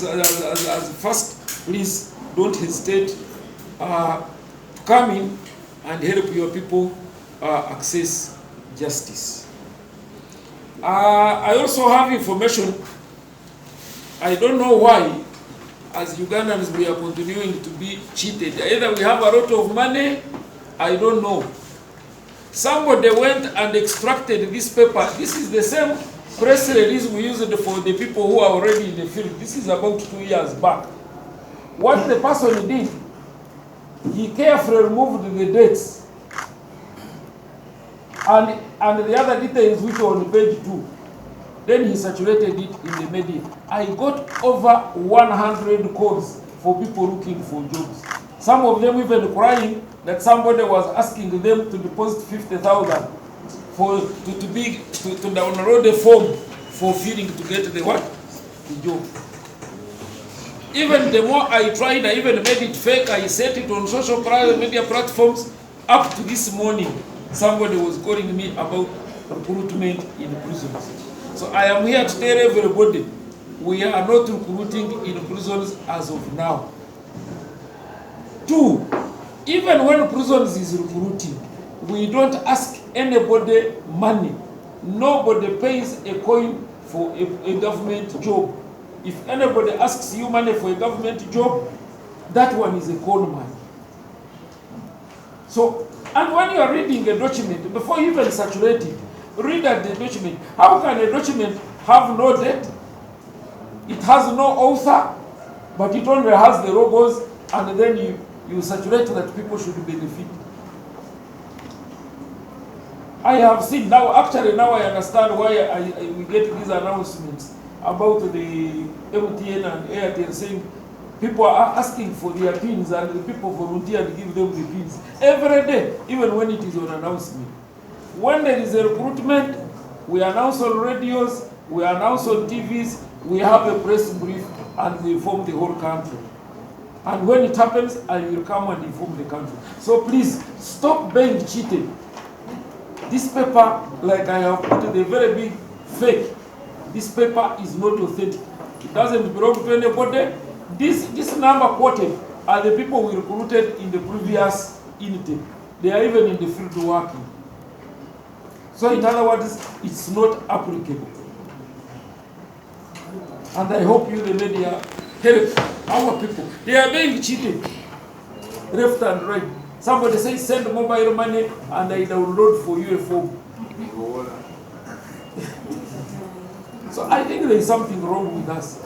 as first, please don't hesitate to come in and help your people access justice. I also have information. I don't know why, as Ugandans, we are continuing to be cheated. Either we have a lot of money, I don't know. Somebody went and extracted this paper. This is the same press release we used for the people who are already in the field. This is about 2 years back. What the person did, he carefully removed the dates and the other details which were on page 2. Then he saturated it in the media. I got over 100 calls for people looking for jobs. Some of them even crying that somebody was asking them to deposit 50,000 to download a form for filling to get the what? The job. Even the more I tried, I even made it fake. I set it on social media platforms. Up to this morning, somebody was calling me about recruitment in prisons. So I am here to tell everybody, we are not recruiting in prisons as of now. 2, even when prisons is recruiting, we don't ask anybody money. Nobody pays a coin for a government job. If anybody asks you money for a government job, that one is a con man. So, and when you are reading a document, before you even saturate it, read at the document. How can a document have no date? It has no author, but it only has the logos, and then you saturate that people should benefit. I have seen now, actually now I understand why we get these announcements about the MTN and Airtel saying people are asking for their pins and the people volunteer to give them the pins every day, even when it is on announcement. When there is a recruitment, we announce on radios, we announce on TVs, we have a press brief, and we inform the whole country. And when it happens, I will come and inform the country. So please, stop being cheated. This paper, like I have put the very big fake, this paper is not authentic. It doesn't belong to anybody. This number quoted are the people we recruited in the previous intake. They are even in the field working. So in other words, it's not applicable. And I hope you, the media, help our people. They are being cheated, left and right. Somebody says send mobile money and I download for you a form. So I think there is something wrong with us.